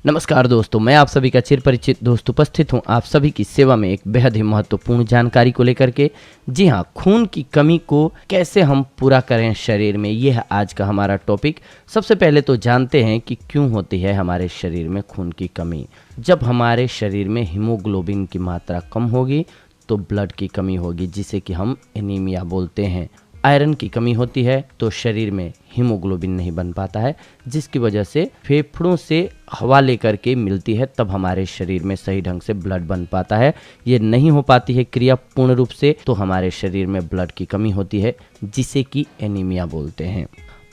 नमस्कार दोस्तों, मैं आप सभी का चिर परिचित दोस्त उपस्थित हूं आप सभी की सेवा में एक बेहद ही महत्वपूर्ण जानकारी को लेकर के। जी हां, खून की कमी को कैसे हम पूरा करें शरीर में, यह है आज का हमारा टॉपिक। सबसे पहले तो जानते हैं कि क्यों होती है हमारे शरीर में खून की कमी। जब हमारे शरीर में हीमोग्लोबिन की मात्रा कम होगी तो ब्लड की कमी होगी, जिसे कि हम एनीमिया बोलते हैं। आयरन की कमी होती है तो शरीर में हीमोग्लोबिन नहीं बन पाता है, जिसकी वजह से फेफड़ों से हवा लेकर के मिलती है, तब हमारे शरीर में सही ढंग से ब्लड बन पाता है। ये नहीं हो पाती है क्रिया पूर्ण रूप से तो हमारे शरीर में ब्लड की कमी होती है, जिसे कि एनीमिया बोलते हैं।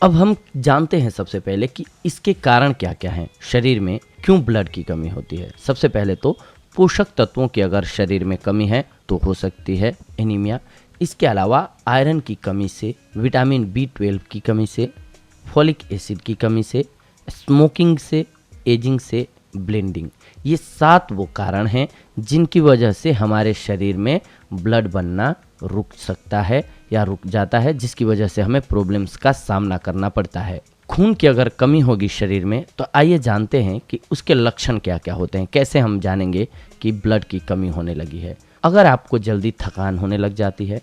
अब हम जानते हैं सबसे पहले कि इसके कारण क्या क्या हैं, शरीर में क्यों ब्लड की कमी होती है। सबसे पहले तो पोषक तत्वों की अगर शरीर में कमी है तो हो सकती है एनीमिया। इसके अलावा आयरन की कमी से, विटामिन B12 की कमी से, फॉलिक एसिड की कमी से, स्मोकिंग से, एजिंग से, ब्लेंडिंग, ये 7 वो कारण हैं जिनकी वजह से हमारे शरीर में ब्लड बनना रुक सकता है या रुक जाता है, जिसकी वजह से हमें प्रॉब्लम्स का सामना करना पड़ता है। खून की अगर कमी होगी शरीर में तो आइए जानते हैं कि उसके लक्षण क्या क्या होते हैं। कैसे हम जानेंगे कि ब्लड की कमी होने लगी है। अगर आपको जल्दी थकान होने लग जाती है,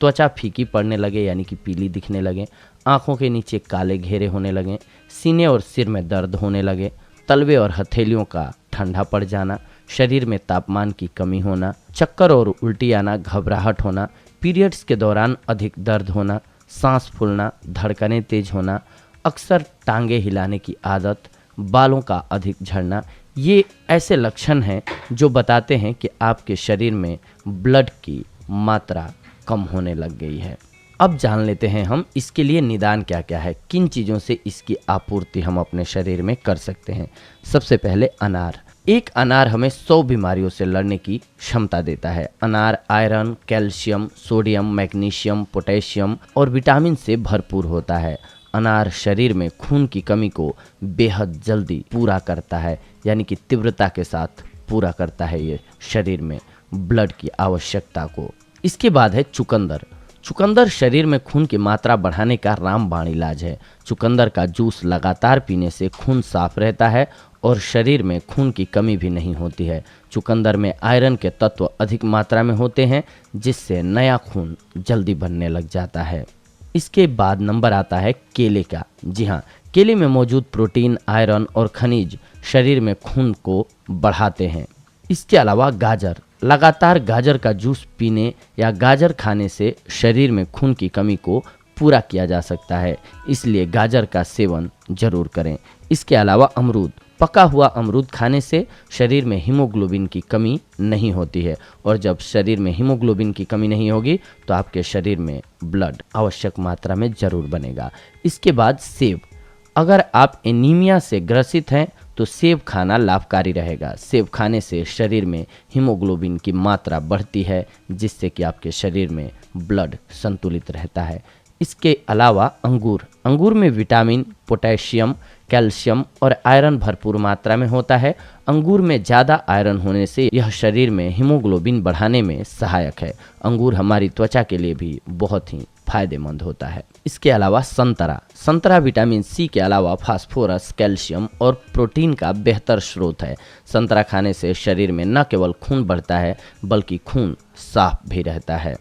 त्वचा फीकी पड़ने लगे यानी कि पीली दिखने लगे, आंखों के नीचे काले घेरे होने लगे, सीने और सिर में दर्द होने लगे, तलवे और हथेलियों का ठंडा पड़ जाना, शरीर में तापमान की कमी होना, चक्कर और उल्टी आना, घबराहट होना, पीरियड्स के दौरान अधिक दर्द होना, सांस फूलना, धड़कनें तेज होना, अक्सर टांगे हिलाने की आदत, बालों का अधिक झड़ना, ये ऐसे लक्षण हैं जो बताते हैं कि आपके शरीर में ब्लड की मात्रा कम होने लग गई है। अब जान लेते हैं हम इसके लिए निदान क्या क्या है, किन चीज़ों से इसकी आपूर्ति हम अपने शरीर में कर सकते हैं। सबसे पहले अनार। एक अनार हमें 100 बीमारियों से लड़ने की क्षमता देता है। अनार iron, calcium, sodium, magnesium, potassium और विटामिन से भरपूर होता है। अनार शरीर में खून की कमी को बेहद जल्दी पूरा करता है, यानी कि तीव्रता के साथ पूरा करता है ये शरीर में ब्लड की आवश्यकता को। इसके बाद है चुकंदर। चुकंदर शरीर में खून की मात्रा बढ़ाने का रामबाण इलाज है। चुकंदर का जूस लगातार पीने से खून साफ रहता है और शरीर में खून की कमी भी नहीं होती है। चुकंदर में आयरन के तत्व अधिक मात्रा में होते हैं, जिससे नया खून जल्दी बनने लग जाता है। इसके बाद नंबर आता है केले का। जी हाँ, केले में मौजूद प्रोटीन, आयरन और खनिज शरीर में खून को बढ़ाते हैं। इसके अलावा गाजर। लगातार गाजर का जूस पीने या गाजर खाने से शरीर में खून की कमी को पूरा किया जा सकता है, इसलिए गाजर का सेवन जरूर करें। इसके अलावा अमरूद। पका हुआ अमरूद खाने से शरीर में हीमोग्लोबिन की कमी नहीं होती है, और जब शरीर में हीमोग्लोबिन की कमी नहीं होगी तो आपके शरीर में ब्लड आवश्यक मात्रा में जरूर बनेगा। इसके बाद सेब। अगर आप एनीमिया से ग्रसित हैं तो सेब खाना लाभकारी रहेगा। सेब खाने से शरीर में हीमोग्लोबिन की मात्रा बढ़ती है, जिससे कि आपके शरीर में ब्लड संतुलित रहता है। इसके अलावा अंगूर। अंगूर में विटामिन, पोटेशियम, कैल्शियम और आयरन भरपूर मात्रा में होता है। अंगूर में ज़्यादा आयरन होने से यह शरीर में हीमोग्लोबिन बढ़ाने में सहायक है। अंगूर हमारी त्वचा के लिए भी बहुत ही फायदेमंद होता है। इसके अलावा संतरा। संतरा विटामिन सी के अलावा फास्फोरस, कैल्शियम और प्रोटीन का बेहतर स्रोत है। संतरा खाने से शरीर में न केवल खून बढ़ता है बल्कि खून साफ भी रहता है।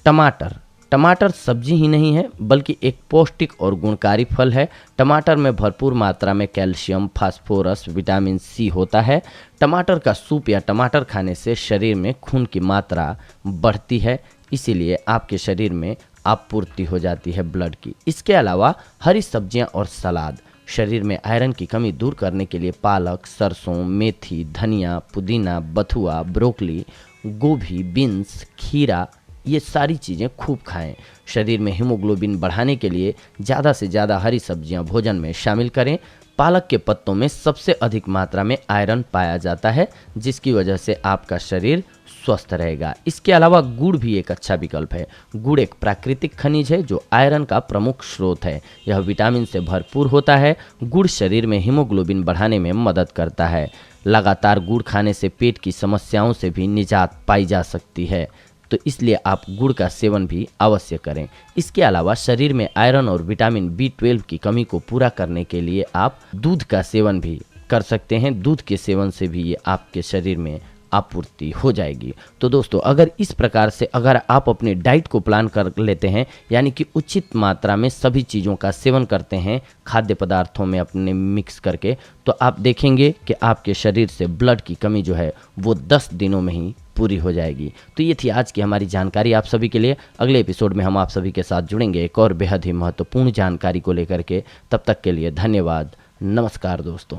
टमाटर। टमाटर सब्जी ही नहीं है बल्कि एक पौष्टिक और गुणकारी फल है। टमाटर में भरपूर मात्रा में कैल्शियम, फास्फोरस, विटामिन सी होता है। टमाटर का सूप या टमाटर खाने से शरीर में खून की मात्रा बढ़ती है, इसीलिए आपके शरीर में आपूर्ति हो जाती है ब्लड की। इसके अलावा हरी सब्जियां और सलाद। शरीर में आयरन की कमी दूर करने के लिए पालक, सरसों, मेथी, धनिया, पुदीना, बथुआ, ब्रोकली, गोभी, बीन्स, खीरा, ये सारी चीज़ें खूब खाएं। शरीर में हीमोग्लोबिन बढ़ाने के लिए ज़्यादा से ज़्यादा हरी सब्जियां भोजन में शामिल करें। पालक के पत्तों में सबसे अधिक मात्रा में आयरन पाया जाता है, जिसकी वजह से आपका शरीर स्वस्थ रहेगा। इसके अलावा गुड़ भी एक अच्छा विकल्प है। गुड़ एक प्राकृतिक खनिज है जो आयरन का प्रमुख स्रोत है। यह विटामिन से भरपूर होता है। गुड़ शरीर में हीमोग्लोबिन बढ़ाने में मदद करता है। लगातार गुड़ खाने से पेट की समस्याओं से भी निजात पाई जा सकती है, तो इसलिए आप गुड़ का सेवन भी अवश्य करें। इसके अलावा शरीर में आयरन और विटामिन B12 की कमी को पूरा करने के लिए आप दूध का सेवन भी कर सकते हैं। दूध के सेवन से भी ये आपके शरीर में आपूर्ति हो जाएगी। तो दोस्तों, अगर इस प्रकार से अगर आप अपने डाइट को प्लान कर लेते हैं, यानी कि उचित मात्रा में सभी चीज़ों का सेवन करते हैं खाद्य पदार्थों में अपने मिक्स करके, तो आप देखेंगे कि आपके शरीर से ब्लड की कमी जो है वो 10 दिनों में ही पूरी हो जाएगी। तो ये थी आज की हमारी जानकारी आप सभी के लिए। अगले एपिसोड में हम आप सभी के साथ जुड़ेंगे एक और बेहद ही महत्वपूर्ण जानकारी को लेकर के। तब तक के लिए धन्यवाद। नमस्कार दोस्तों।